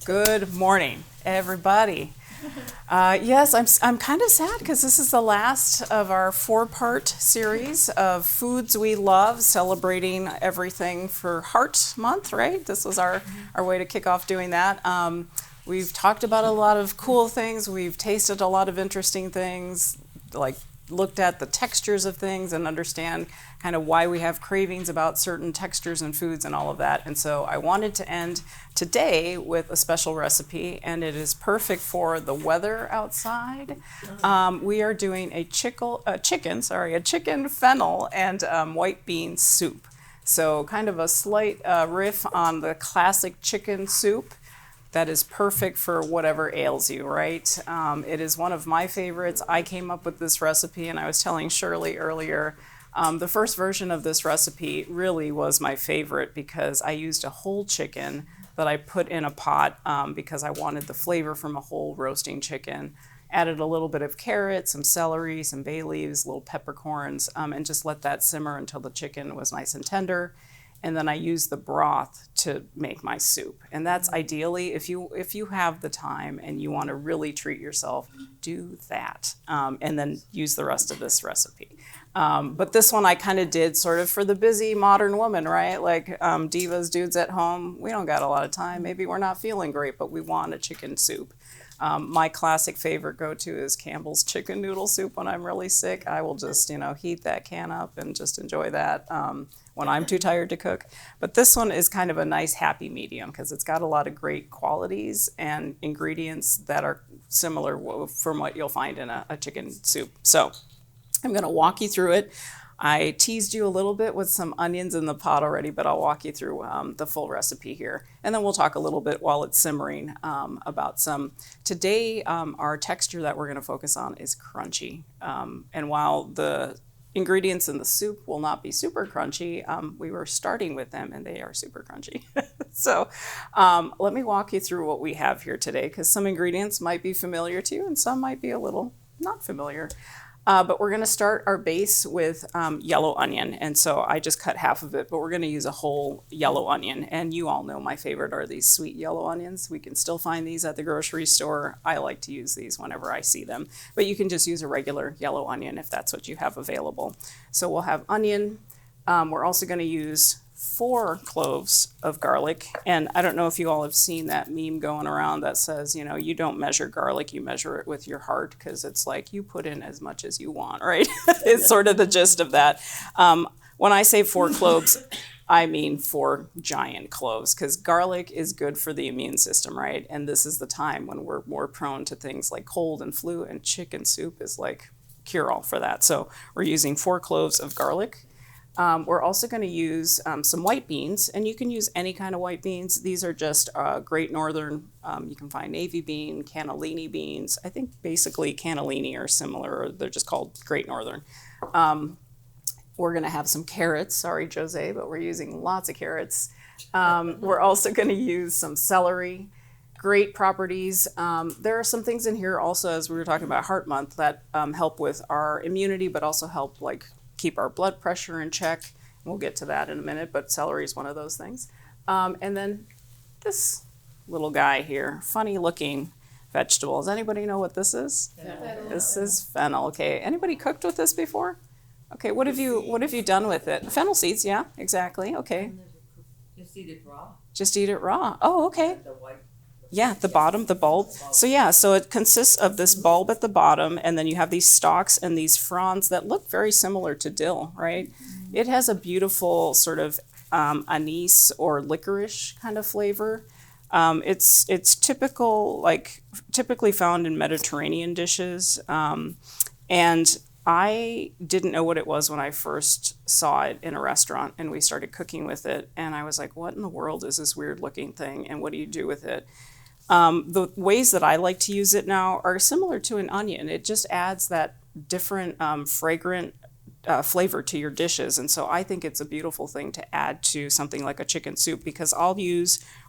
Good morning, everybody. Yes, I'm kind of sad because this is the last of our four-part series of foods we love, celebrating everything for Heart Month, right? This was our way to kick off doing that. We've talked about a lot of cool things. We've tasted a lot of interesting things, like looked at the textures of things and understand kind of why we have cravings about certain textures and foods and all of that. And so I wanted to end today with a special recipe, and it is perfect for the weather outside. We are doing a chicken fennel and white bean soup. So kind of a slight riff on the classic chicken soup that is perfect for whatever ails you, right? It is one of my favorites. I came up with this recipe, and I was telling Shirley earlier, the first version of this recipe really was my favorite because I used a whole chicken that I put in a pot because I wanted the flavor from a whole roasting chicken. Added a little bit of carrot, some celery, some bay leaves, little peppercorns, and just let that simmer until the chicken was nice and tender. And then I use the broth to make my soup. And that's ideally, if you have the time and you want to really treat yourself, do that. And then use the rest of this recipe. But this one I kind of did sort of for the busy modern woman, right? Like divas, dudes at home, we don't got a lot of time. Maybe we're not feeling great, but we want a chicken soup. My classic favorite go-to is Campbell's chicken noodle soup when I'm really sick. I will just, heat that can up and just enjoy that when I'm too tired to cook. But this one is kind of a nice happy medium because it's got a lot of great qualities and ingredients that are similar from what you'll find in a chicken soup. So I'm going to walk you through it. I teased you a little bit with some onions in the pot already, but I'll walk you through the full recipe here. And then we'll talk a little bit while it's simmering about some. Today, our texture that we're going to focus on is crunchy. And while the ingredients in the soup will not be super crunchy, we were starting with them and they are super crunchy. So let me walk you through what we have here today because some ingredients might be familiar to you and some might be a little not familiar. But we're going to start our base with yellow onion. And so I just cut half of it, but we're going to use a whole yellow onion. And you all know my favorite are these sweet yellow onions. We can still find these at the grocery store. I like to use these whenever I see them. But you can just use a regular yellow onion if that's what you have available. So we'll have onion. We're also going to use 4 cloves of garlic. And I don't know if you all have seen that meme going around that says, you don't measure garlic, you measure it with your heart, because it's like you put in as much as you want, right? It's sort of the gist of that. When I say 4 cloves, I mean 4 giant cloves, because garlic is good for the immune system, right? And this is the time when we're more prone to things like cold and flu, and chicken soup is like cure-all for that. So we're using 4 cloves of garlic. We're also going to use some white beans, and you can use any kind of white beans. These are just Great Northern. You can find navy bean, cannellini beans. I think basically cannellini are similar, or they're just called Great Northern. We're going to have some carrots. Sorry, Jose, but we're using lots of carrots. We're also going to use some celery. Great properties. There are some things in here also, as we were talking about Heart Month, that help with our immunity, but also help keep our blood pressure in check. We'll get to that in a minute, but celery is one of those things. And then this little guy here, funny looking vegetable. Does anybody know what this is? Fennel. This is fennel. Okay. Anybody cooked with this before? Okay. What have you done with it? Fennel seeds. Yeah, exactly. Okay. Just eat it raw. Just eat it raw. Oh, okay. The white. Yeah, the bottom, the bulb. So it consists of this bulb at the bottom, and then you have these stalks and these fronds that look very similar to dill, right? Mm-hmm. It has a beautiful sort of anise or licorice kind of flavor. It's typically found in Mediterranean dishes, and I didn't know what it was when I first saw it in a restaurant and we started cooking with it, and I was like, what in the world is this weird looking thing, and what do you do with it? The ways that I like to use it now are similar to an onion. It just adds that different fragrant flavor to your dishes. And so I think it's a beautiful thing to add to something like a chicken soup, because we're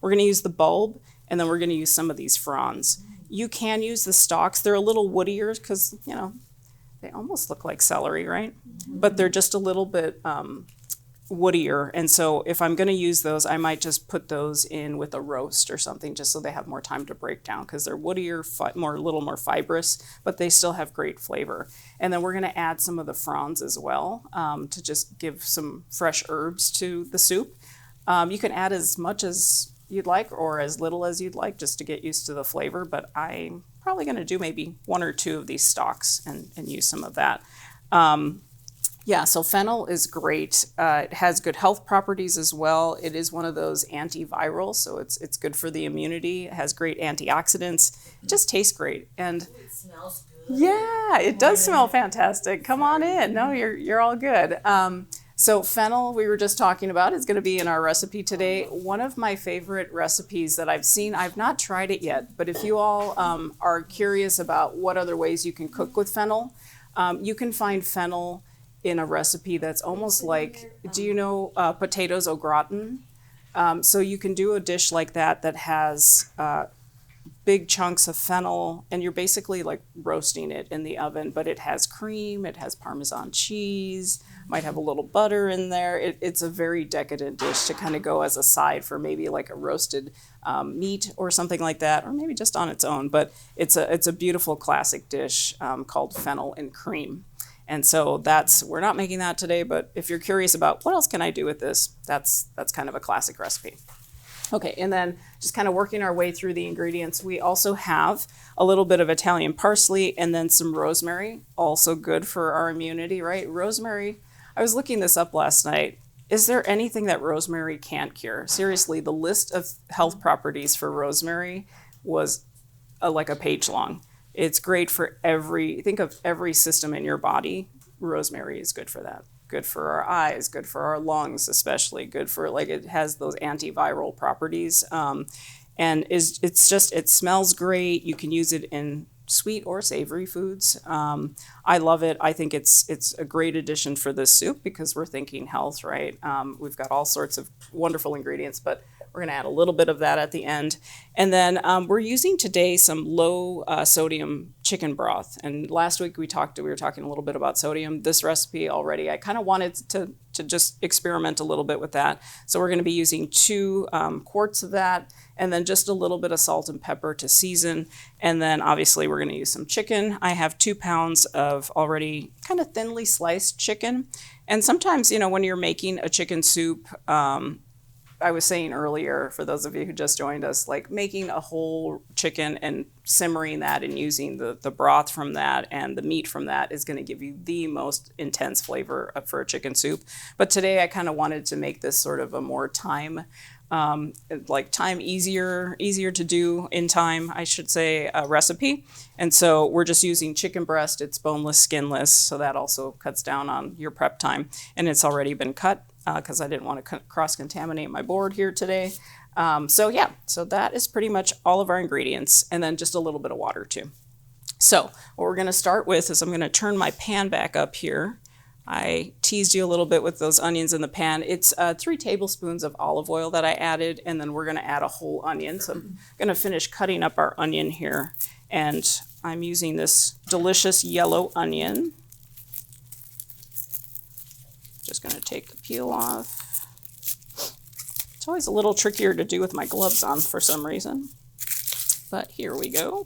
going to use the bulb, and then we're going to use some of these fronds. You can use the stalks. They're a little woodier because, They almost look like celery, right? But they're just a little bit woodier. And so if I'm going to use those, I might just put those in with a roast or something just so they have more time to break down because they're woodier, a little more fibrous, but they still have great flavor. And then we're going to add some of the fronds as well to just give some fresh herbs to the soup. You can add as much as you'd like or as little as you'd like just to get used to the flavor, but I'm probably going to do maybe 1 or 2 of these stalks and use some of that. Yeah, so fennel is great. It has good health properties as well. It is one of those antivirals, so it's good for the immunity. It has great antioxidants. It just tastes great. And It smells good. yeah, it does smell fantastic. Come on in. No, you're all good. So fennel, we were just talking about, is going to be in our recipe today. One of my favorite recipes that I've seen, I've not tried it yet, but if you all are curious about what other ways you can cook with fennel, you can find fennel in a recipe that's almost like, do you know potatoes au gratin? So you can do a dish like that that has big chunks of fennel, and you're basically like roasting it in the oven, but it has cream, it has Parmesan cheese, might have a little butter in there. It's a very decadent dish to kind of go as a side for maybe like a roasted meat or something like that, or maybe just on its own. But it's a beautiful classic dish called fennel and cream. And so we're not making that today, but if you're curious about what else can I do with this, that's kind of a classic recipe. Okay, and then just kind of working our way through the ingredients, we also have a little bit of Italian parsley and then some rosemary, also good for our immunity, right? Rosemary, I was looking this up last night. Is there anything that rosemary can't cure? Seriously, the list of health properties for rosemary was like a page long. It's great for think of every system in your body. Rosemary is good for that. Good for our eyes, good for our lungs, especially good for, like, it has those antiviral properties. And it smells great. You can use it in sweet or savory foods. I love it. I think it's a great addition for this soup because we're thinking health, right? We've got all sorts of wonderful ingredients, but we're going to add a little bit of that at the end. And then we're using today some low sodium chicken broth. And last week we were talking a little bit about sodium. This recipe already, I kind of wanted to just experiment a little bit with that. So we're going to be using 2 quarts of that, and then just a little bit of salt and pepper to season. And then obviously we're going to use some chicken. I have 2 pounds of already kind of thinly sliced chicken. And sometimes, when you're making a chicken soup, I was saying earlier, for those of you who just joined us, like making a whole chicken and simmering that and using the broth from that and the meat from that is going to give you the most intense flavor for a chicken soup. But today I kind of wanted to make this sort of a more easier to do in time, I should say, recipe. And so we're just using chicken breast. It's boneless, skinless, so that also cuts down on your prep time. And it's already been cut because I didn't want to cross-contaminate my board here today. So that is pretty much all of our ingredients, and then just a little bit of water too. So what we're going to start with is I'm going to turn my pan back up here. I teased you a little bit with those onions in the pan. It's 3 tablespoons of olive oil that I added, and then we're going to add a whole onion. So I'm going to finish cutting up our onion here, and I'm using this delicious yellow onion. Just going to take the peel off. It's always a little trickier to do with my gloves on for some reason, but here we go.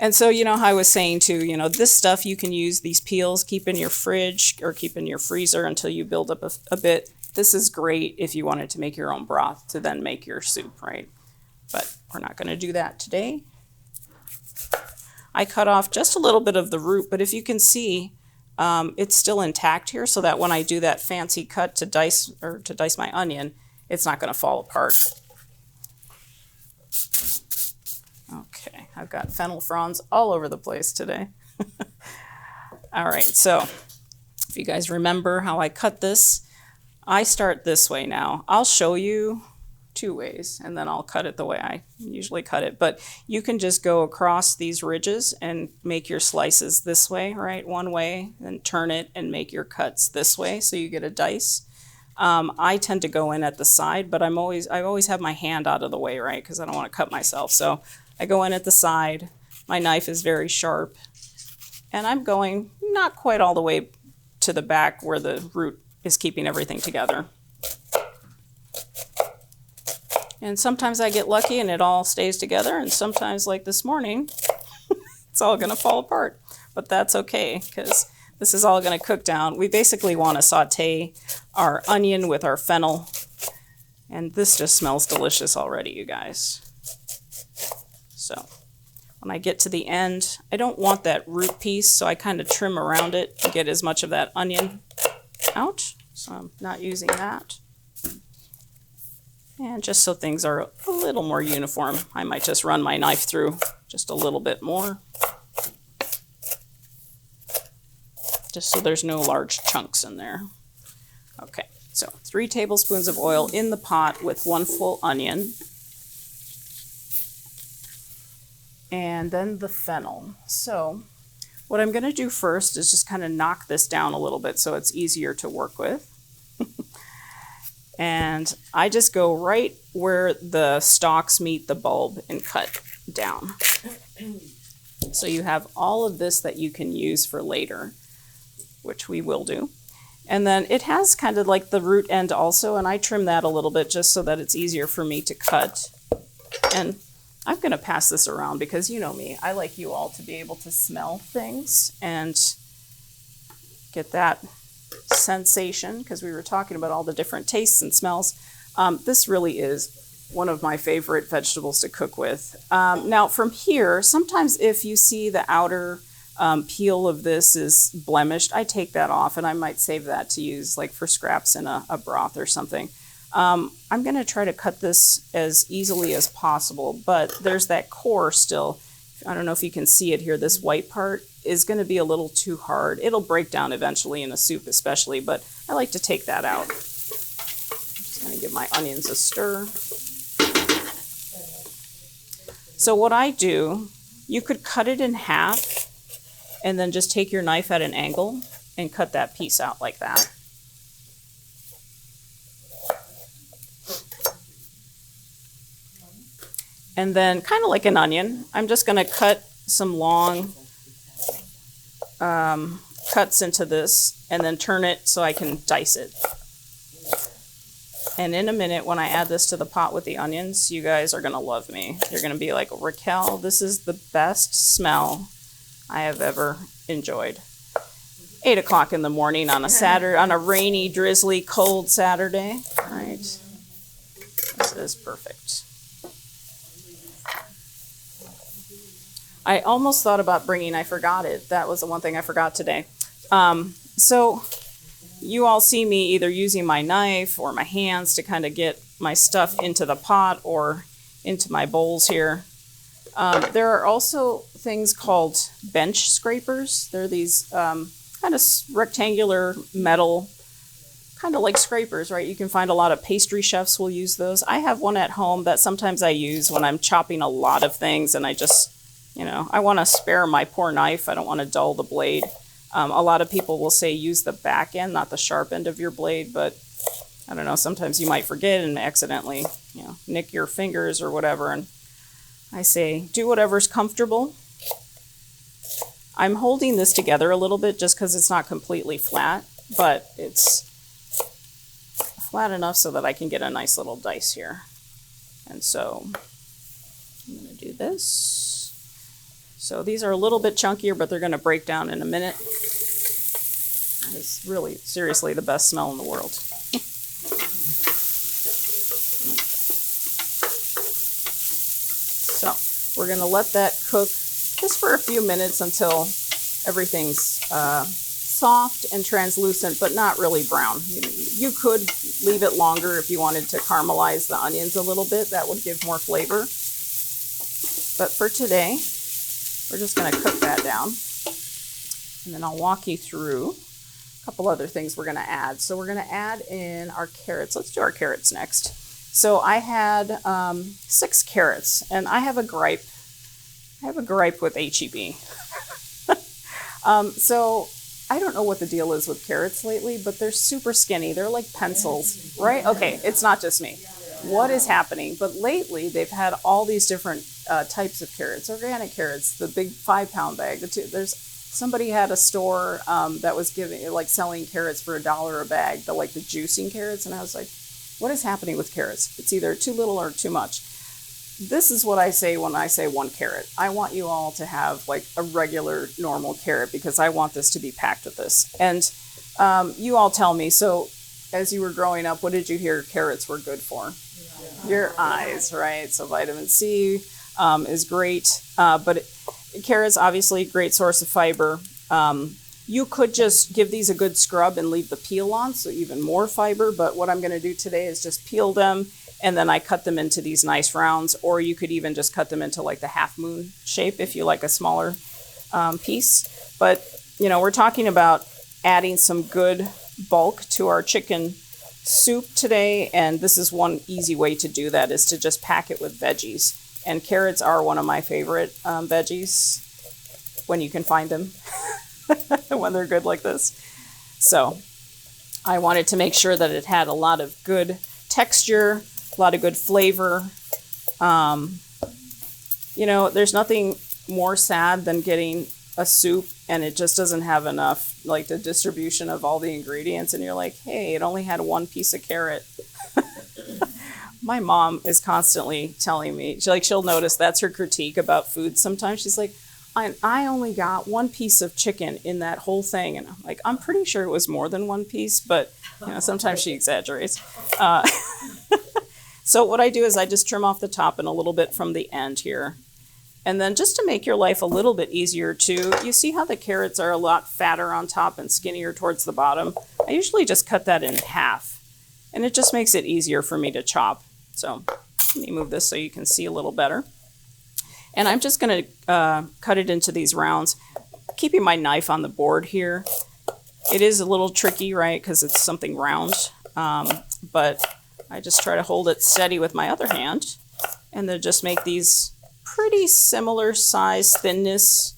And so, how I was saying too, this stuff you can use, these peels, keep in your fridge or keep in your freezer until you build up a bit. This is great if you wanted to make your own broth to then make your soup, right? But we're not going to do that today. I cut off just a little bit of the root, but if you can see, it's still intact here, so that when I do that fancy cut to dice my onion, it's not going to fall apart. Okay, I've got fennel fronds all over the place today. All right, so if you guys remember how I cut this, I start this way now. I'll show you 2 ways, and then I'll cut it the way I usually cut it. But you can just go across these ridges and make your slices this way, right? One way, then turn it and make your cuts this way, so you get a dice. I tend to go in at the side, but I always have my hand out of the way, right? Because I don't want to cut myself. So I go in at the side. My knife is very sharp. And I'm going not quite all the way to the back where the root is keeping everything together. And sometimes I get lucky and it all stays together, and sometimes, like this morning, it's all gonna fall apart. But that's okay, because this is all gonna cook down. We basically wanna saute our onion with our fennel, and this just smells delicious already, you guys. So when I get to the end, I don't want that root piece, so I kind of trim around it to get as much of that onion out. So I'm not using that. And just so things are a little more uniform, I might just run my knife through just a little bit more. Just so there's no large chunks in there. Okay, so 3 tablespoons of oil in the pot with 1 full onion. And then the fennel. So what I'm gonna do first is just kind of knock this down a little bit so it's easier to work with. And I just go right where the stalks meet the bulb and cut down. So you have all of this that you can use for later, which we will do. And then it has kind of like the root end also, and I trim that a little bit just so that it's easier for me to cut. And I'm gonna pass this around because you know me, I like you all to be able to smell things and get that sensation, because we were talking about all the different tastes and smells. This really is one of my favorite vegetables to cook with. Now from here, sometimes if you see the outer peel of this is blemished, I take that off and I might save that to use like for scraps in a broth or something. I'm going to try to cut this as easily as possible, but there's that core still. I don't know if you can see it here. This white part is going to be a little too hard. It'll break down eventually in a soup especially, but I like to take that out. I'm just going to give my onions a stir. So what I do, you could cut it in half and then just take your knife at an angle and cut that piece out like that. And then kind of like an onion, I'm just going to cut some long cuts into this and then turn it so I can dice it. And in a minute, when I add this to the pot with the onions, you guys are going to love me. You're going to be like, Raquel, this is the best smell I have ever enjoyed. 8 o'clock in the morning on a Saturday, on a rainy, drizzly, cold Saturday, right? This is perfect. I almost thought about bringing, I forgot it. That was the one thing I forgot today. So you all see me either using my knife or my hands to kind of get my stuff into the pot or into my bowls here. There are also things called bench scrapers. They're these kind of rectangular metal, kind of like scrapers, right? You can find a lot of pastry chefs will use those. I have one at home that sometimes I use when I'm chopping a lot of things and I just, you know, I want to spare my poor knife. I don't want to dull the blade. A lot of people will say use the back end, not the sharp end of your blade, but I don't know, sometimes you might forget and accidentally, you know, nick your fingers or whatever. And I say, do whatever's comfortable. I'm holding this together a little bit just because it's not completely flat, but it's flat enough so that I can get a nice little dice here. And so I'm going to do this. So these are a little bit chunkier, but they're going to break down in a minute. It's really, seriously, the best smell in the world. So we're going to let that cook just for a few minutes until everything's soft and translucent, but not really brown. You could leave it longer if you wanted to caramelize the onions a little bit. That would give more flavor. But for today, we're just going to cook that down. And then I'll walk you through a couple other things we're going to add. So we're going to add in our carrots. Let's do our carrots next. So I had 6 carrots, and I have a gripe. I have a gripe with HEB. So I don't know what the deal is with carrots lately, but they're super skinny. They're like pencils, right? Okay, it's not just me. What is happening? But lately, they've had all these different types of carrots, organic carrots, the big 5-pound bag, there's somebody had a store that was giving like selling carrots for $1 a bag, the juicing carrots, and I was like, what is happening with carrots? It's either too little or too much. This is what I say when I say 1 carrot. I want you all to have like a regular, normal carrot because I want this to be packed with this. And you all tell me, so as you were growing up, what did you hear carrots were good for? Your eyes, right? So vitamin C is great. But carrots, obviously, great source of fiber. You could just give these a good scrub and leave the peel on, so even more fiber. But what I'm going to do today is just peel them, and then I cut them into these nice rounds. Or you could even just cut them into like the half moon shape if you like a smaller piece. But, we're talking about adding some good bulk to our chicken soup today. And this is one easy way to do that, is to just pack it with veggies. And carrots are one of my favorite veggies when you can find them. When they're good like this. So I wanted to make sure that it had a lot of good texture, a lot of good flavor. There's nothing more sad than getting a soup and it just doesn't have enough, like the distribution of all the ingredients, and you're like, hey, it only had 1 piece of carrot. My mom is constantly telling me, she'll notice that's her critique about food sometimes. She's like, I only got 1 piece of chicken in that whole thing. And I'm like, I'm pretty sure it was more than 1 piece, but sometimes she exaggerates. So what I do is I just trim off the top and a little bit from the end here. And then just to make your life a little bit easier too, you see how the carrots are a lot fatter on top and skinnier towards the bottom? I usually just cut that in half, and it just makes it easier for me to chop. So let me move this so you can see a little better. And I'm just going to cut it into these rounds, keeping my knife on the board here. It is a little tricky, right, because it's something round. But I just try to hold it steady with my other hand, and then just make these pretty similar size thinness,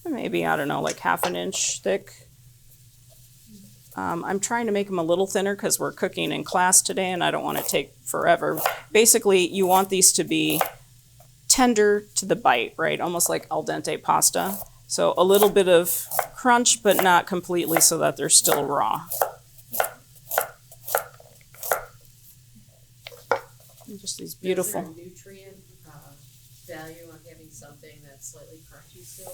maybe, I don't know, like 1/2 inch thick. I'm trying to make them a little thinner because we're cooking in class today and I don't want to take forever. Basically, you want these to be tender to the bite, right? Almost like al dente pasta. So a little bit of crunch, but not completely, so that they're still raw. And just these beautiful. Is there a nutrient value on having something that's slightly crunchy still?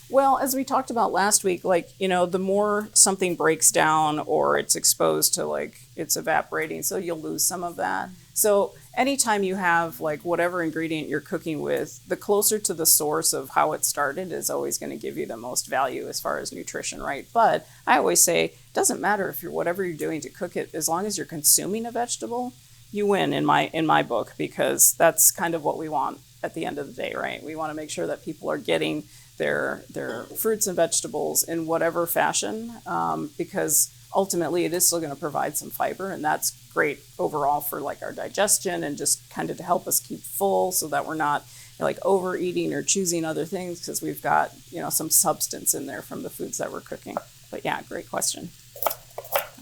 Well, as we talked about last week, the more something breaks down or it's exposed to it's evaporating, so you'll lose some of that. So anytime you have whatever ingredient you're cooking with, the closer to the source of how it started is always going to give you the most value as far as nutrition, right? But I always say, it doesn't matter if whatever you're doing to cook it, as long as you're consuming a vegetable, you win in my book, because that's kind of what we want at the end of the day, right? We want to make sure that people are getting their fruits and vegetables in whatever fashion, because ultimately it is still going to provide some fiber, and that's great overall for our digestion and just kind of to help us keep full, so that we're not overeating or choosing other things, because we've got some substance in there from the foods that we're cooking. But yeah, great question.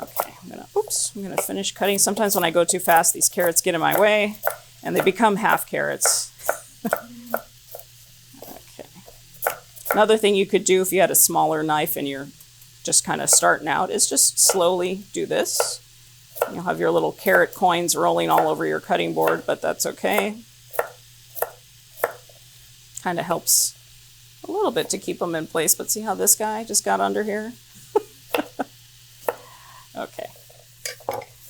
Okay, I'm gonna finish cutting. Sometimes when I go too fast, these carrots get in my way and they become half carrots. Okay. Another thing you could do if you had a smaller knife and you're just kind of starting out is just slowly do this. You'll have your little carrot coins rolling all over your cutting board, but that's okay. Kind of helps a little bit to keep them in place, but see how this guy just got under here? Okay,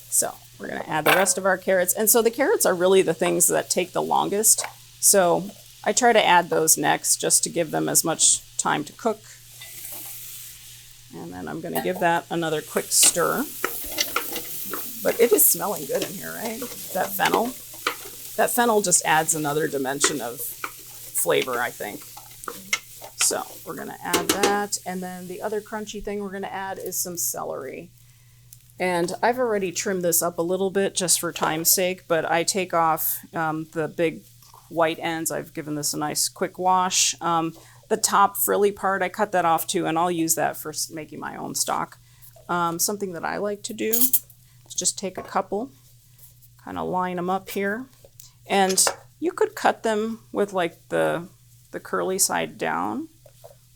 so we're going to add the rest of our carrots. And so the carrots are really the things that take the longest. So I try to add those next just to give them as much time to cook. And then I'm going to give that another quick stir. But it is smelling good in here, right? That fennel. That fennel just adds another dimension of flavor, I think. So we're going to add that. And then the other crunchy thing we're going to add is some celery. And I've already trimmed this up a little bit just for time's sake, but I take off the big white ends. I've given this a nice quick wash. The top frilly part, I cut that off too, and I'll use that for making my own stock. Something that I like to do is just take a couple, kind of line them up here. And you could cut them with the the curly side down.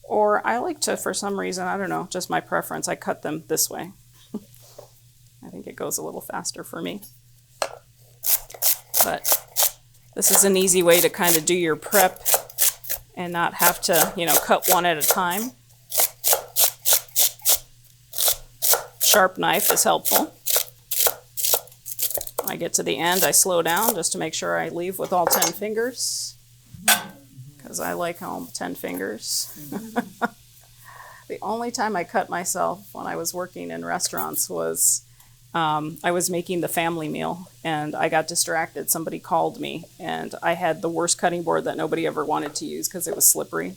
Or I like to, for some reason, I don't know, just my preference, I cut them this way. I think it goes a little faster for me. But this is an easy way to kind of do your prep and not have to, cut one at a time. Sharp knife is helpful. When I get to the end, I slow down just to make sure I leave with all 10 fingers. Because I like all 10 fingers. The only time I cut myself when I was working in restaurants was I was making the family meal and I got distracted. Somebody called me and I had the worst cutting board that nobody ever wanted to use because it was slippery.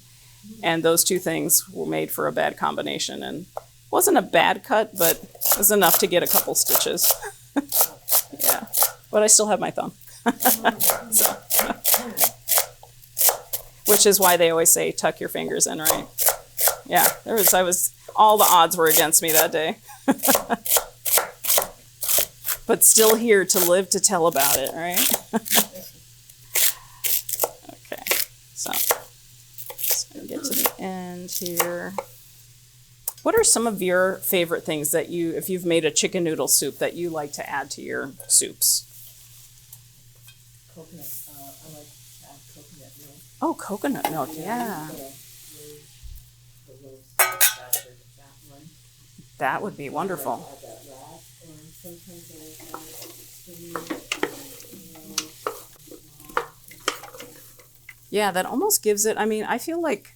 And those two things were made for a bad combination. And it wasn't a bad cut, but it was enough to get a couple stitches. Yeah, but I still have my thumb. So. Which is why they always say tuck your fingers in, right? Yeah, all the odds were against me that day. But still here to live to tell about it, right? Okay, so just gonna get to the end here. What are some of your favorite things that if you've made a chicken noodle soup, that you like to add to your soups? Coconut, I like to add coconut milk. Oh, coconut milk, yeah. That would be wonderful. Yeah, that almost gives it, I feel like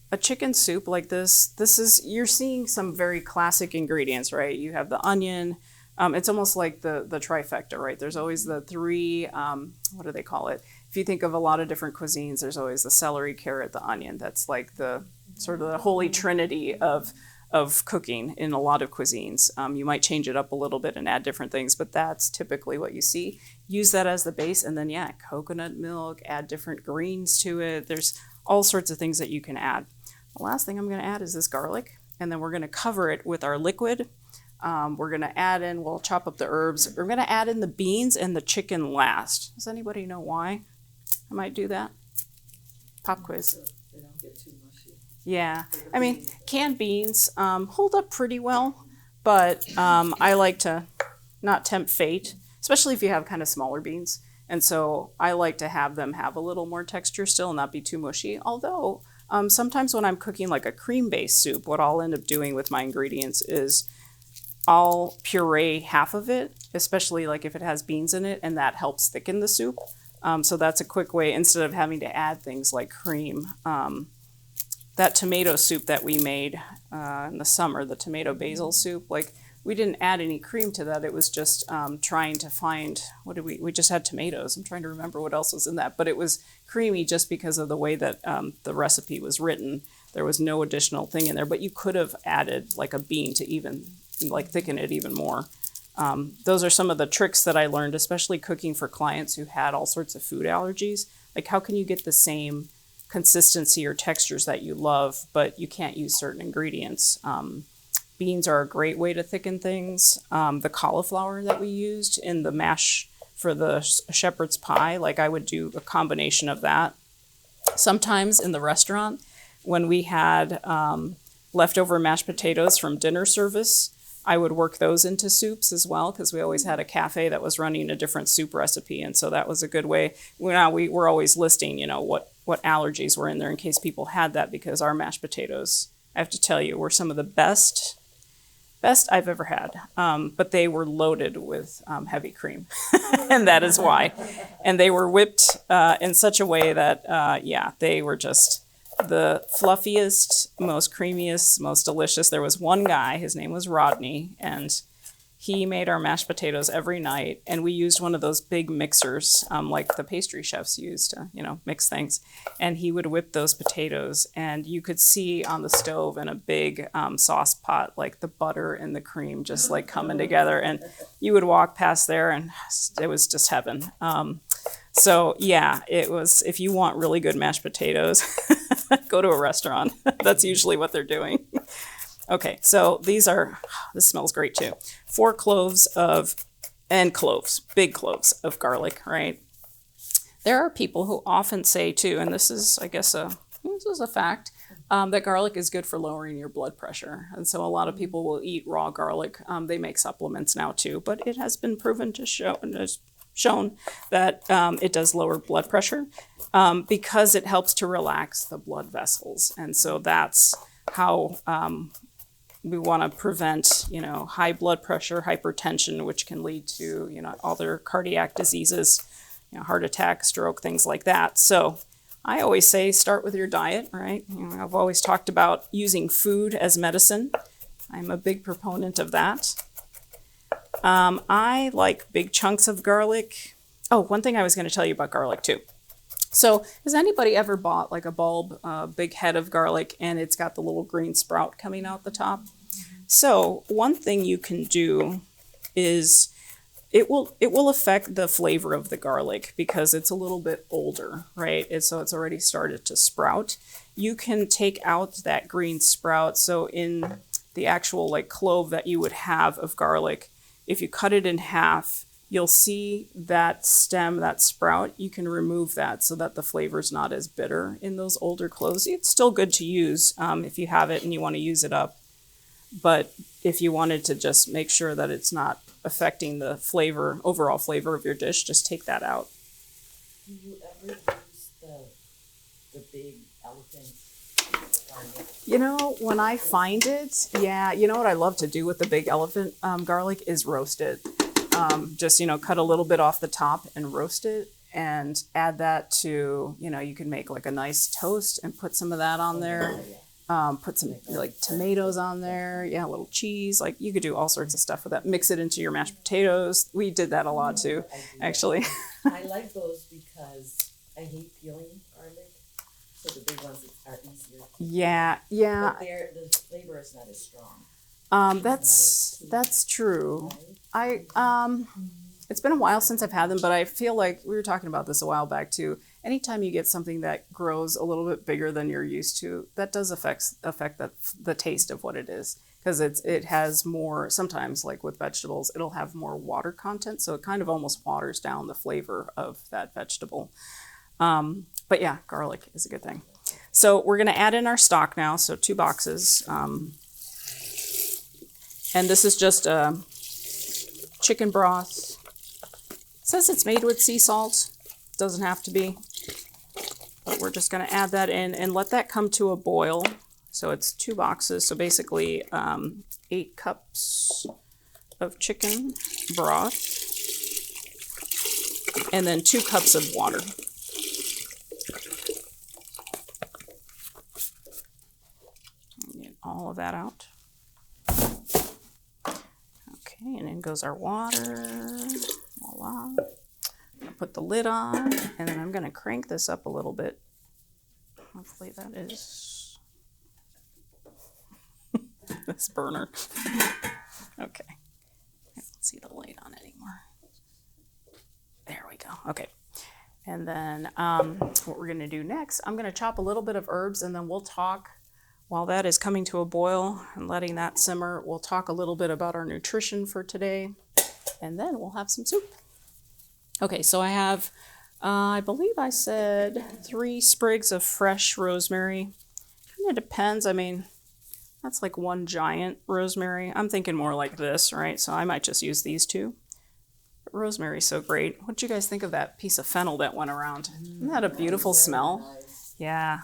a chicken soup like this you're seeing some very classic ingredients, right? You have the onion. It's almost like the trifecta, right? There's always the three, what do they call it? If you think of a lot of different cuisines, there's always the celery, carrot, the onion. That's like the sort of the holy trinity of cooking in a lot of cuisines. You might change it up a little bit and add different things, but that's typically what you see. Use that as the base, and then coconut milk, add different greens to it. There's all sorts of things that you can add. The last thing I'm going to add is this garlic, and then we're going to cover it with our liquid. We're going to add in, we'll chop up the herbs. We're going to add in the beans and the chicken last. Does anybody know why I might do that? Pop quiz. They don't get too mushy. Yeah, canned beans hold up pretty well, but I like to not tempt fate, especially if you have kind of smaller beans. And so I like to have them have a little more texture still and not be too mushy. Although sometimes when I'm cooking like a cream-based soup, what I'll end up doing with my ingredients is I'll puree half of it, especially like if it has beans in it, and that helps thicken the soup. So that's a quick way, instead of having to add things like cream. That tomato soup that we made in the summer, the tomato basil soup, we didn't add any cream to that. It was just trying to find, we just had tomatoes. I'm trying to remember what else was in that, but it was creamy just because of the way that the recipe was written. There was no additional thing in there, but you could have added like a bean to even thicken it even more. Those are some of the tricks that I learned, especially cooking for clients who had all sorts of food allergies. Like, how can you get the same consistency or textures that you love, but you can't use certain ingredients? Beans are a great way to thicken things. The cauliflower that we used in the mash for the shepherd's pie, I would do a combination of that. Sometimes in the restaurant, when we had leftover mashed potatoes from dinner service, I would work those into soups as well, because we always had a cafe that was running a different soup recipe, and so that was a good way. We were always listing, what allergies were in there in case people had that, because our mashed potatoes, I have to tell you, were some of the best I've ever had. But they were loaded with heavy cream, and that is why. And they were whipped in such a way that, they were just the fluffiest, most creamiest, most delicious. There was one guy, his name was Rodney, and he made our mashed potatoes every night, and we used one of those big mixers, like the pastry chefs use to, mix things. And he would whip those potatoes, and you could see on the stove in a big sauce pot, the butter and the cream just coming together. And you would walk past there, and it was just heaven. So yeah, it was. If you want really good mashed potatoes, go to a restaurant. That's usually what they're doing. Okay, so this smells great too. 4 cloves big cloves of garlic, right? There are people who often say too, and this is, I guess, a this is a fact, that garlic is good for lowering your blood pressure. And so a lot of people will eat raw garlic. They make supplements now too, but it has been proven to shown that it does lower blood pressure because it helps to relax the blood vessels. And so that's how we want to prevent, high blood pressure, hypertension, which can lead to, other cardiac diseases, heart attack, stroke, things like that. So I always say start with your diet, right? I've always talked about using food as medicine. I'm a big proponent of that. I like big chunks of garlic. Oh, one thing I was going to tell you about garlic too. So has anybody ever bought like a bulb, big head of garlic, and it's got the little green sprout coming out the top? So one thing you can do is it will affect the flavor of the garlic because it's a little bit older, right? And so it's already started to sprout. You can take out that green sprout. So in the actual like clove that you would have of garlic, if you cut it in half, you'll see that stem, that sprout, you can remove that so that the flavor's not as bitter in those older cloves. It's still good to use if you have it and you want to use it up. But if you wanted to just make sure that it's not affecting the flavor, overall flavor of your dish, just take that out. Do you ever use the big elephant garlic? When I find it, yeah, what I love to do with the big elephant garlic is roast it. Just, cut a little bit off the top and roast it and add that to, you can make like a nice toast and put some of that on there. Put some like tomatoes on there. Yeah, a little cheese. Like you could do all sorts of stuff with that. Mix it into your mashed potatoes. We did that a lot too, actually. I like those because I hate peeling garlic. So the big ones are easier. Yeah. But the flavor is not as strong. That's true. It's been a while since I've had them, but I feel like we were talking about this a while back too. Anytime you get something that grows a little bit bigger than you're used to, that does affect the taste of what it is, because it has more, sometimes like with vegetables, it'll have more water content, so it kind of almost waters down the flavor of that vegetable. But yeah, garlic is a good thing. So we're going to add in our stock now, so 2 boxes. And this is just chicken broth. It says it's made with sea salt. Doesn't have to be. But we're just going to add that in and let that come to a boil. So it's 2 boxes. So basically 8 cups of chicken broth. And then 2 cups of water. Get all of that out. Okay, and in goes our water. Voila. I'll put the lid on, and then I'm going to crank this up a little bit. Hopefully that is this burner. Okay. I don't see the light on anymore. There we go. Okay. And then what we're going to do next, I'm going to chop a little bit of herbs, and then we'll talk while that is coming to a boil and letting that simmer. We'll talk a little bit about our nutrition for today, and then we'll have some soup. Okay, so I have, I believe I said 3 sprigs of fresh rosemary. Kind of depends. I mean, that's like 1 giant rosemary. I'm thinking more like this, right? So I might just use these 2. But rosemary's so great. What did you guys think of that piece of fennel that went around? Isn't that a beautiful smell? Nice. Yeah.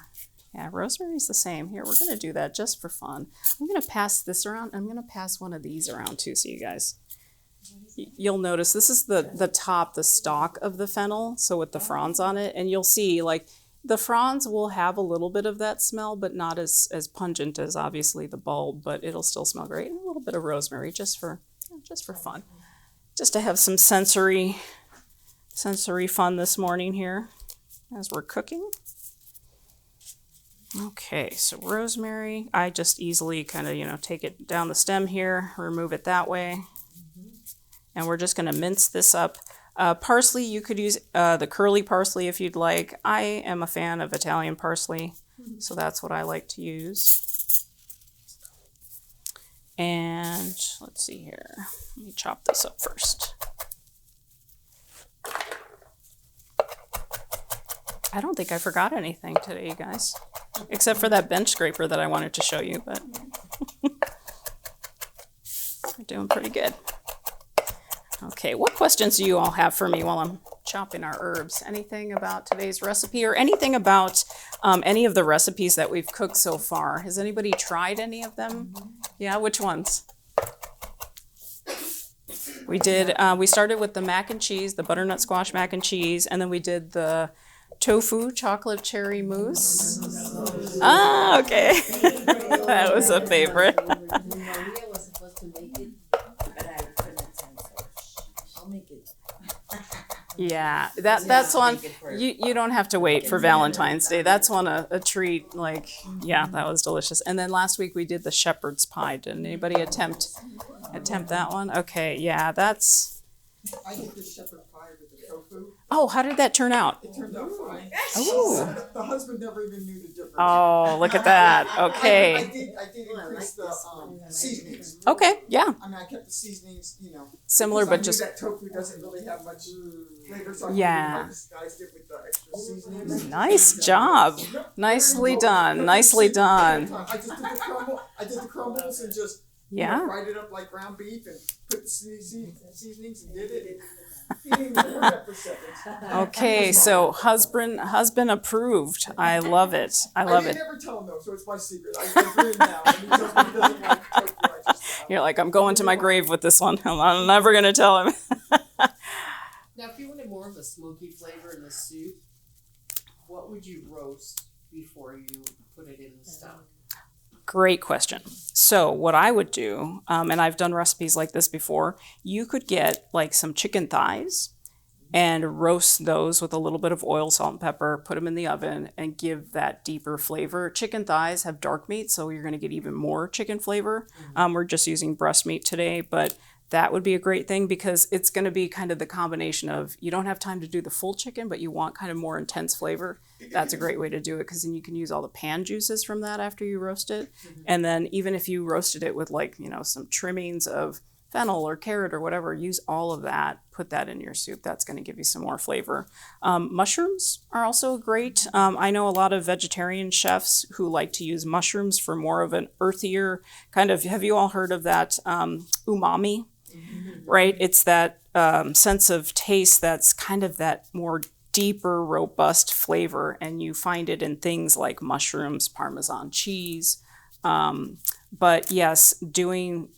Yeah, rosemary's the same. Here, we're going to do that just for fun. I'm going to pass this around. I'm going to pass one of these around too, so you guys... You'll notice this is the top, the stalk of the fennel, so with the fronds on it, and you'll see like the fronds will have a little bit of that smell, but not as pungent as obviously the bulb, but it'll still smell great. And a little bit of rosemary just for fun, just to have some sensory fun this morning here as we're cooking. Okay, so rosemary, I just easily kind of take it down the stem here, remove it that way. And we're just going to mince this up. Parsley, you could use the curly parsley if you'd like. I am a fan of Italian parsley, so that's what I like to use. And let's see here. Let me chop this up first. I don't think I forgot anything today, you guys. except for that bench scraper that I wanted to show you, but we're doing pretty good. Okay, what questions do you all have for me while I'm chopping our herbs? Anything about today's recipe or anything about any of the recipes that we've cooked so far? Has anybody tried any of them? Yeah, which ones? We did, we started with the mac and cheese, the butternut squash mac and cheese, and then we did the tofu chocolate cherry mousse. Ah, okay. That was a favorite. Maria was supposed to make it, but I couldn't attend, so I'll make it. Yeah, that's one, you don't have to wait for Valentine's Day. That's one a treat, like, yeah, that was delicious. And then last week we did the shepherd's pie. Did anybody attempt that one? Okay, yeah, that's, I did the shepherd pie with the tofu. oh, how did that turn out? It turned out fine. Ooh. The husband never even knew the difference. Oh, look at that, I okay. did increase the seasonings. Okay, yeah, I mean, I kept the seasonings, you know. similar, because I but knew just, that tofu doesn't really have much flavor, so I Yeah. disguised it with the extra seasonings. nice job. Nicely done, nicely done. I just did the crumble. I did the crumbles and just Yeah. fried it up like ground beef and put the seasonings and did it. He didn't even hear that for seconds. Okay, so husband approved. I love it. I love it. never tell him though, so it's my secret. I do it now. And he tells me he doesn't like tofu. I just You're like, I'm going to my grave with this one. I'm never gonna tell him. Now, if you wanted more of a smoky flavor in the soup, what would you roast before you put it in the stock? Great question. So what I would do, and I've done recipes like this before, you could get like some chicken thighs and roast those with a little bit of oil, salt, and pepper, put them in the oven and give that deeper flavor. Chicken thighs have dark meat, so you're gonna get even more chicken flavor. We're just using breast meat today, but that would be a great thing because it's gonna be kind of the combination of, you don't have time to do the full chicken, but you want kind of more intense flavor. That's a great way to do it because then you can use all the pan juices from that after you roast it. And then even if you roasted it with like, you know, some trimmings of fennel or carrot or whatever, use all of that, put that in your soup. That's going to give you some more flavor. Mushrooms are also great. I know a lot of vegetarian chefs who like to use mushrooms for more of an earthier kind of, have you all heard of that umami? Right? It's that sense of taste that's kind of that more deeper, robust flavor, and you find it in things like mushrooms, Parmesan cheese. But yes, doing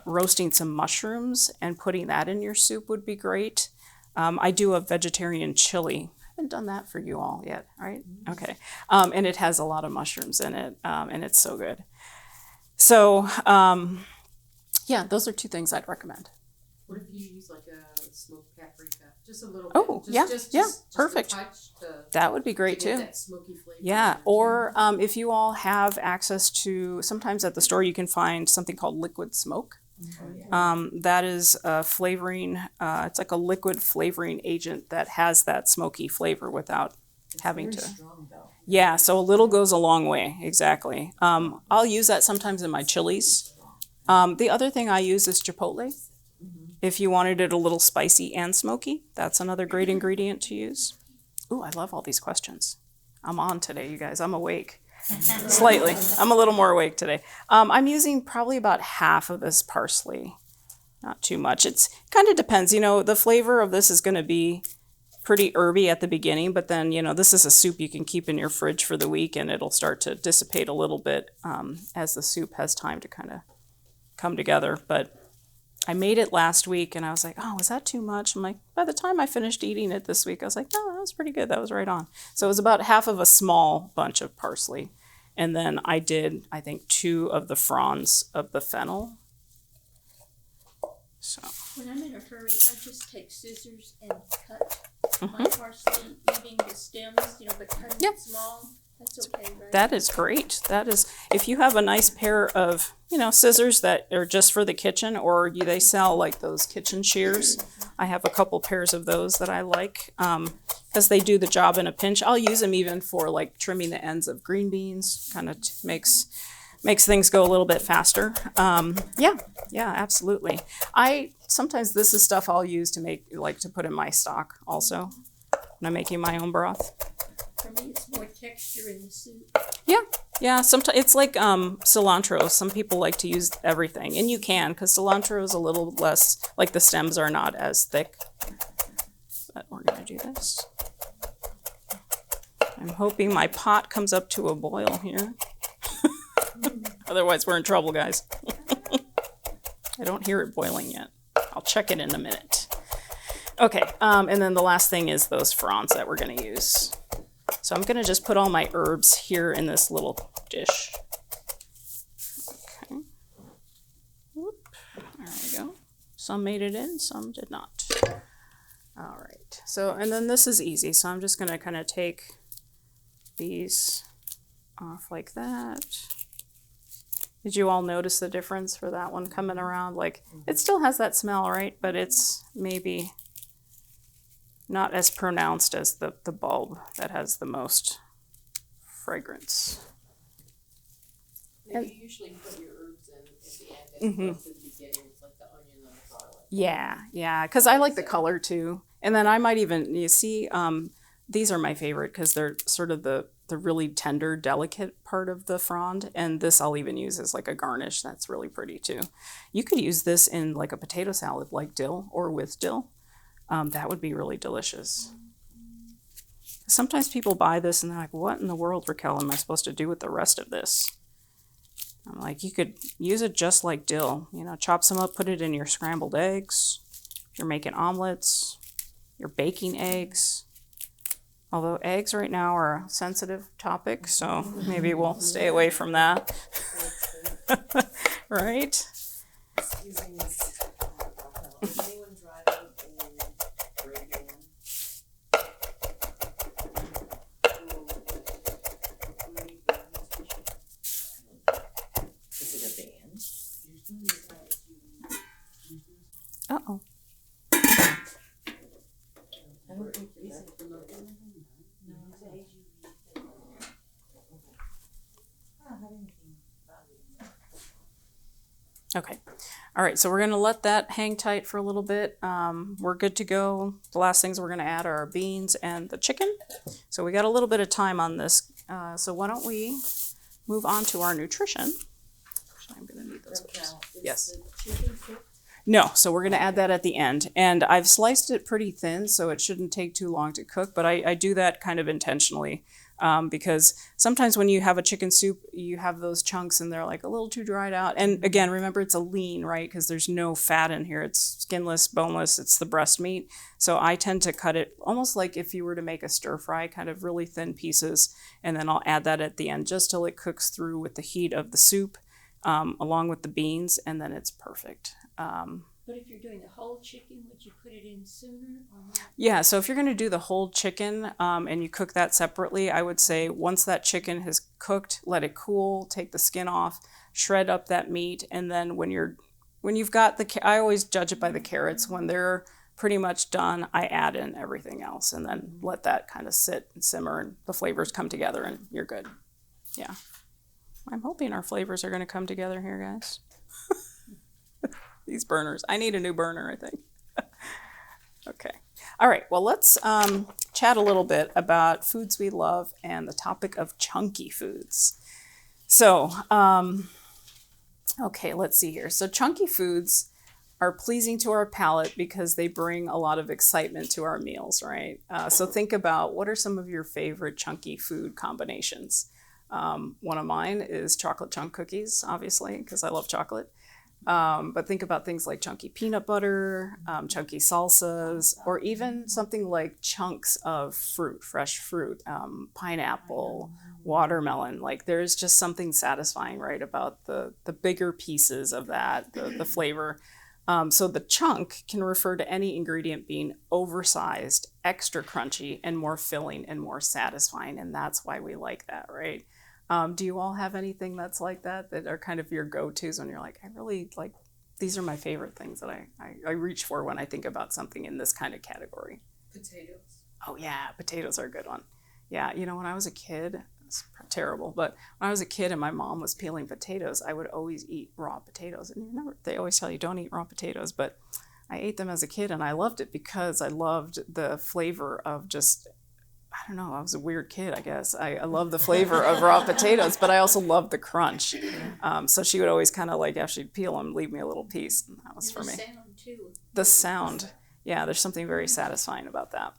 roasting some mushrooms and putting that in your soup would be great. I do a vegetarian chili. I haven't done that for you all yet, right? Okay. And it has a lot of mushrooms in it, and it's so good. So, yeah, those are two things I'd recommend. What if you use like a smoked paprika? Just a little Oh, bit. yeah, Just perfect. a touch to That would be great get too. that smoky flavor. Yeah, or if you all have access to, sometimes at the store you can find something called liquid smoke. That is a flavoring, it's like a liquid flavoring agent that has that smoky flavor without having to. Strong though. Yeah, so a little goes a long way, exactly. I'll use that sometimes in my chilies. The other thing I use is chipotle. If you wanted it a little spicy and smoky, that's another great ingredient to use. Ooh, I love all these questions. I'm on today, you guys. I'm awake. Slightly. I'm a little more awake today. I'm using probably about half of this parsley. Not too much. It's kind of depends. You know, the flavor of this is going to be pretty herby at the beginning, but then, you know, this is a soup you can keep in your fridge for the week and it'll start to dissipate a little bit as the soup has time to kind of come together. But I made it last week and I was like, oh, was that too much? I'm like, by the time I finished eating it this week, I was like, no, that was pretty good. That was right on. So it was about half of a small bunch of parsley. And then I did, I think, 2 of the fronds of the fennel. So. When I'm in a hurry, I just take scissors and cut my parsley, leaving the stems, you know, but cutting Yep. it small. That's okay, right? That is great. That is, if you have a nice pair of, you know, scissors that are just for the kitchen, or they sell like those kitchen shears. I have a couple pairs of those that I like because they do the job in a pinch. I'll use them even for like trimming the ends of green beans. Kind of makes things go a little bit faster. Yeah, absolutely. Sometimes this is stuff I'll use to make, like to put in my stock also when I'm making my own broth. For me, it's more texture in the soup. Yeah, sometimes it's like cilantro. Some people like to use everything, and you can, because cilantro is a little less, like the stems are not as thick. But we're gonna do this. I'm hoping my pot comes up to a boil here. Otherwise, we're in trouble, guys. I don't hear it boiling yet. I'll check it in a minute. Okay, and then the last thing is those fronds that we're gonna use. So I'm gonna just put all my herbs here in this little dish. Okay. Whoop. There we go. Some made it in, some did not. All right, so, and then this is easy. So I'm just gonna kind of take these off like that. Did you all notice the difference for that one coming around? Like, it still has that smell, right? But it's maybe not as pronounced as the bulb that has the most fragrance. Now, you usually put your herbs in at the end and close at the beginning, like the onion and the garlic. Yeah, because I like the color too. And then I might even, you see, these are my favorite because they're sort of the really tender, delicate part of the frond. And this I'll even use as like a garnish. That's really pretty too. You could use this in like a potato salad, like dill or with dill. That would be really delicious. Sometimes people buy this and they're like, what in the world, Raquel, am I supposed to do with the rest of this? I'm like, you could use it just like dill. You know, chop some up, put it in your scrambled eggs. If you're making omelets, you're baking eggs. Although eggs right now are a sensitive topic, so maybe we'll stay away from that. Right? Using this, is anyone driving in radio one? Is it a band? Uh-oh. I don't think it is. Okay. All right, so we're going to let that hang tight for a little bit. We're good to go. The last things we're going to add are our beans and the chicken. So we got a little bit of time on this. So why don't we move on to our nutrition. Actually, I'm going to need those. Raquel, is Yes. the chicken cooked? No, so we're going to add that at the end. And I've sliced it pretty thin, so it shouldn't take too long to cook. But I do that kind of intentionally because sometimes when you have a chicken soup, you have those chunks and they're like a little too dried out. And again, remember it's a lean, right? Because there's no fat in here. It's skinless, boneless. It's the breast meat. So I tend to cut it almost like if you were to make a stir fry, kind of really thin pieces. And then I'll add that at the end just till it cooks through with the heat of the soup along with the beans. And then it's perfect. But if you're doing the whole chicken, would you put it in sooner or not? Yeah, so if you're going to do the whole chicken and you cook that separately, I would say once that chicken has cooked, let it cool, take the skin off, shred up that meat, and then when you've got I always judge it by the carrots. When they're pretty much done, I add in everything else and then let that kind of sit and simmer and the flavors come together and you're good. Yeah. I'm hoping our flavors are going to come together here, guys. These burners. I need a new burner, I think. Okay. All right. Well, let's chat a little bit about foods we love and the topic of chunky foods. So, okay, let's see here. So chunky foods are pleasing to our palate because they bring a lot of excitement to our meals, right? So think about what are some of your favorite chunky food combinations? One of mine is chocolate chunk cookies, obviously, because I love chocolate. But think about things like chunky peanut butter, chunky salsas, or even something like chunks of fruit, fresh fruit, pineapple, watermelon. Like there's just something satisfying, right, about the bigger pieces of that, the flavor. So the chunk can refer to any ingredient being oversized, extra crunchy, and more filling and more satisfying. And that's why we like that, right? Do you all have anything that's like that are kind of your go-tos when you're like, I really like, these are my favorite things that I reach for when I think about something in this kind of category? Potatoes. Oh yeah, potatoes are a good one. Yeah, you know, when I was a kid, it's terrible, but when I was a kid and my mom was peeling potatoes, I would always eat raw potatoes. And they always tell you don't eat raw potatoes, but I ate them as a kid and I loved it because I loved the flavor of just I don't know, I was a weird kid, I guess. I love the flavor of raw potatoes, but I also love the crunch. So she would always kind of like, after she'd peel them, leave me a little piece. And that was And for the me. sound too. The sound. Yeah, there's something very satisfying about that.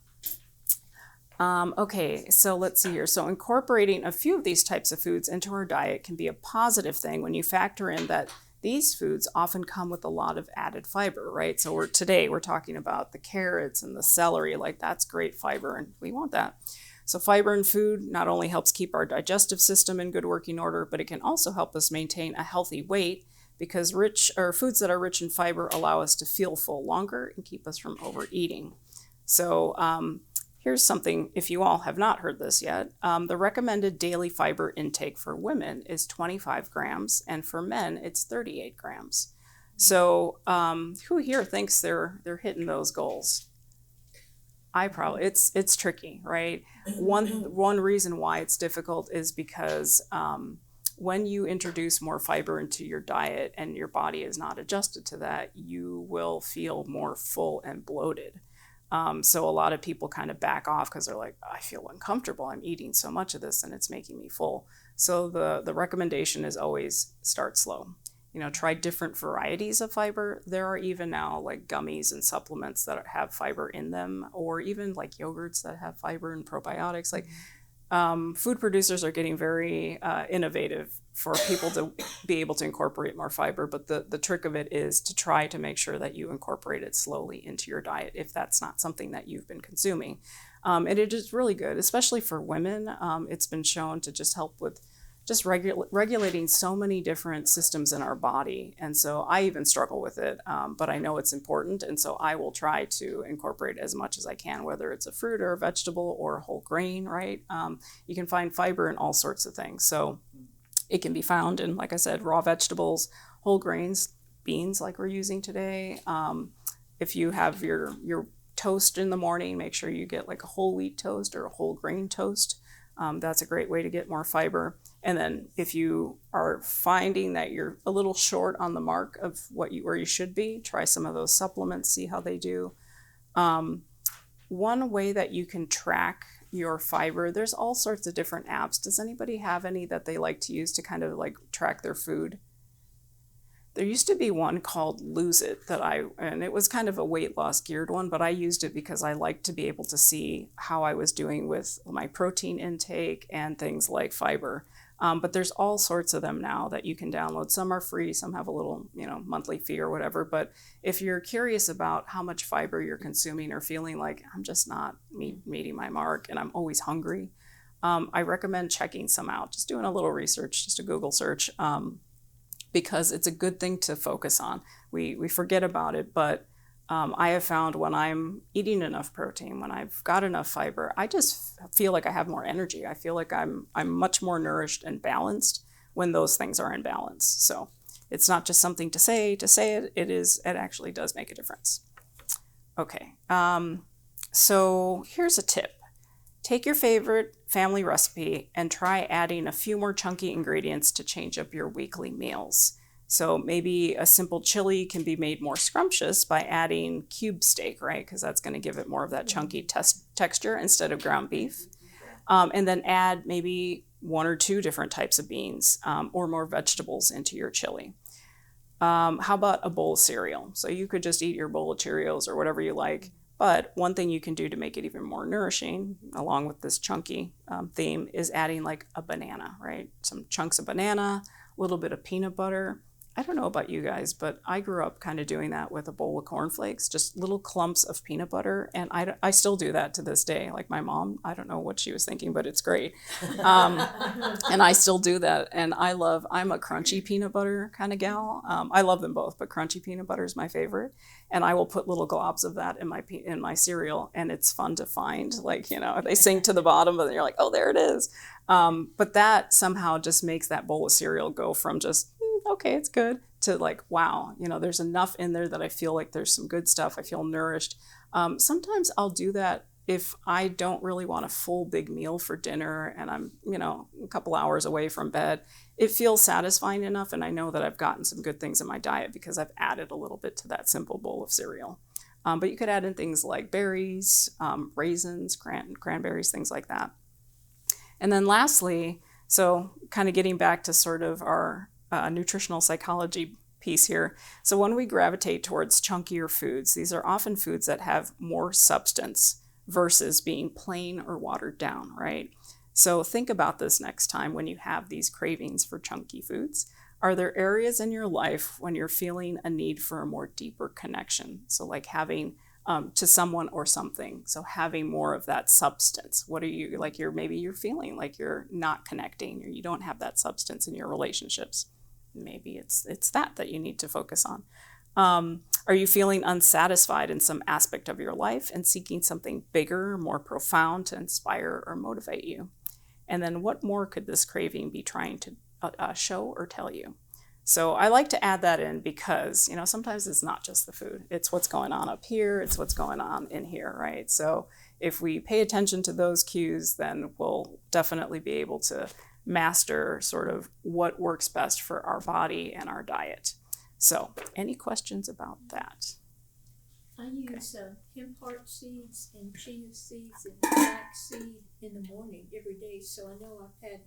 Okay, so let's see here. So incorporating a few of these types of foods into our diet can be a positive thing when you factor in that these foods often come with a lot of added fiber, right? So today we're talking about the carrots and the celery, like that's great fiber and we want that. So fiber in food not only helps keep our digestive system in good working order, but it can also help us maintain a healthy weight because foods that are rich in fiber allow us to feel full longer and keep us from overeating. So here's something, if you all have not heard this yet, the recommended daily fiber intake for women is 25 grams, and for men, it's 38 grams. So who here thinks they're hitting those goals? It's tricky, right? One reason why it's difficult is because when you introduce more fiber into your diet and your body is not adjusted to that, you will feel more full and bloated. So a lot of people kind of back off because they're like, I feel uncomfortable. I'm eating so much of this and it's making me full. So the recommendation is always start slow. Try different varieties of fiber. There are even now like gummies and supplements that have fiber in them, or even like yogurts that have fiber and probiotics. Like food producers are getting very innovative for people to be able to incorporate more fiber, but the trick of it is to try to make sure that you incorporate it slowly into your diet if that's not something that you've been consuming. And it is really good, especially for women. It's been shown to just help with just regulating so many different systems in our body. And so I even struggle with it, but I know it's important. And so I will try to incorporate as much as I can, whether it's a fruit or a vegetable or a whole grain, right? You can find fiber in all sorts of things. So it can be found in, like I said, raw vegetables, whole grains, beans like we're using today. If you have your toast in the morning, make sure you get like a whole wheat toast or a whole grain toast. That's a great way to get more fiber. And then if you are finding that you're a little short on the mark of where you should be, try some of those supplements, see how they do. One way that you can track your fiber, there's all sorts of different apps. Does anybody have any that they like to use to kind of like track their food? There used to be one called Lose It and it was kind of a weight loss geared one, but I used it because I liked to be able to see how I was doing with my protein intake and things like fiber. But there's all sorts of them now that you can download. Some are free, some have a little, monthly fee or whatever. But if you're curious about how much fiber you're consuming or feeling like I'm just not meeting my mark and I'm always hungry, I recommend checking some out, just doing a little research, just a Google search. Because it's a good thing to focus on. We forget about it, but I have found when I'm eating enough protein, when I've got enough fiber, I just feel like I have more energy. I feel like I'm much more nourished and balanced when those things are in balance. So it's not just something to say it. It actually does make a difference. Okay, so here's a tip. Take your favorite family recipe and try adding a few more chunky ingredients to change up your weekly meals. So maybe a simple chili can be made more scrumptious by adding cube steak, right? Because that's going to give it more of that chunky texture instead of ground beef. And then add maybe 1 or 2 different types of beans or more vegetables into your chili. How about a bowl of cereal? So you could just eat your bowl of Cheerios or whatever you like. But one thing you can do to make it even more nourishing, along with this chunky theme, is adding like a banana, right? Some chunks of banana, a little bit of peanut butter. I don't know about you guys, but I grew up kind of doing that with a bowl of cornflakes, just little clumps of peanut butter. And I still do that to this day. Like my mom, I don't know what she was thinking, but it's great. And I still do that. And I'm a crunchy peanut butter kind of gal. I love them both, but crunchy peanut butter is my favorite. And I will put little globs of that in my cereal. And it's fun to find, they sink to the bottom, but then you're like, oh, there it is. But that somehow just makes that bowl of cereal go from just, okay, it's good, to like, wow, there's enough in there that I feel like there's some good stuff. I feel nourished. Sometimes I'll do that if I don't really want a full big meal for dinner and I'm, a couple hours away from bed. It feels satisfying enough, and I know that I've gotten some good things in my diet because I've added a little bit to that simple bowl of cereal. But you could add in things like berries, raisins, cranberries, things like that. And then lastly, so kind of getting back to sort of our nutritional psychology piece here. So when we gravitate towards chunkier foods, these are often foods that have more substance versus being plain or watered down, right? So think about this next time when you have these cravings for chunky foods. Are there areas in your life when you're feeling a need for a more deeper connection? So like having to someone or something. So having more of that substance. What are you, like maybe you're feeling like you're not connecting or you don't have that substance in your relationships. Maybe it's that you need to focus on. Are you feeling unsatisfied in some aspect of your life and seeking something bigger, more profound to inspire or motivate you? And then what more could this craving be trying to show or tell you? So I like to add that in because, sometimes it's not just the food. It's what's going on up here. It's what's going on in here, right? So if we pay attention to those cues, then we'll definitely be able to master sort of what works best for our body and our diet. So any questions about that? I use hemp heart seeds and chia seeds and flax seed in the morning every day, so I know I've had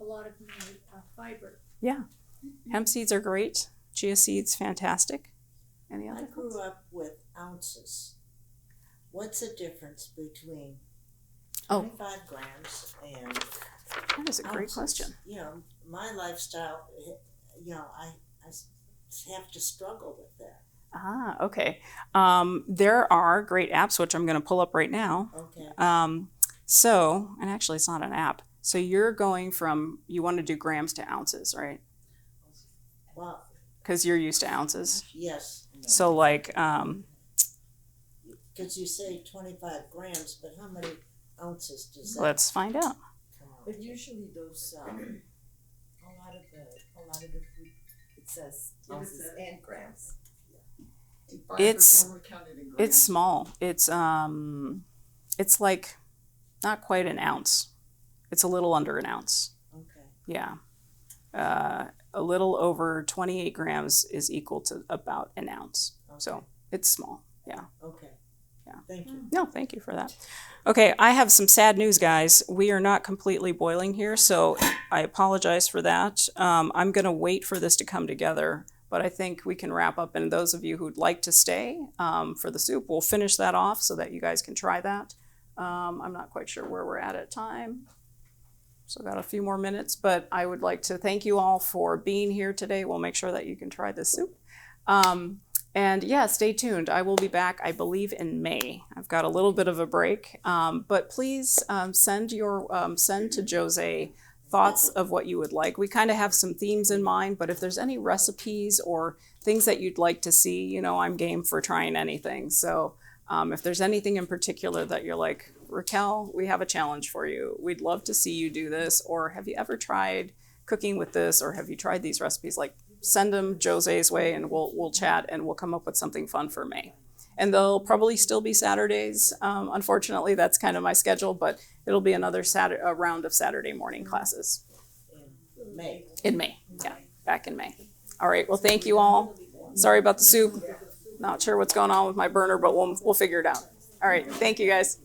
a lot of my fiber. Yeah. Hemp seeds are great. Chia seeds, fantastic. Any other I thoughts? grew up with ounces. What's the difference between 25 grams and That is a great ounces? question. My lifestyle, I have to struggle with that. Okay. There are great apps, which I'm going to pull up right now. Okay. And actually it's not an app. So you're going from, you want to do grams to ounces, right? Well, Because you're used to ounces. yes. So like, Because you say 25 grams, but how many ounces does that let's find out. come out? But usually those, a lot of the food, it says ounces and grams. And 5% It's- were counted in grams. It's small. It's like not quite an ounce. It's a little under an ounce. Okay. Yeah. A little over 28 grams is equal to about an ounce. So it's small. Yeah. Okay. Yeah. Thank you. No, thank you for that. Okay, I have some sad news, guys. We are not completely boiling here, so I apologize for that. I'm going to wait for this to come together, but I think we can wrap up. And those of you who'd like to stay for the soup, we'll finish that off so that you guys can try that. I'm not quite sure where we're at time. So got a few more minutes, but I would like to thank you all for being here today. We'll make sure that you can try this soup. And yeah, stay tuned. I will be back, I believe, in May. I've got a little bit of a break, but please send to Jose thoughts of what you would like. We kind of have some themes in mind, but if there's any recipes or things that you'd like to see, I'm game for trying anything. So if there's anything in particular that you're like, Raquel, we have a challenge for you. We'd love to see you do this. Or have you ever tried cooking with this? Or have you tried these recipes? Like, send them Jose's way and we'll chat and we'll come up with something fun for May. And they'll probably still be Saturdays. Unfortunately, that's kind of my schedule, but it'll be another a round of Saturday morning classes. In May. In May, yeah, back in May. All right, well, thank you all. Sorry about the soup. Not sure what's going on with my burner, but we'll figure it out. All right, thank you guys.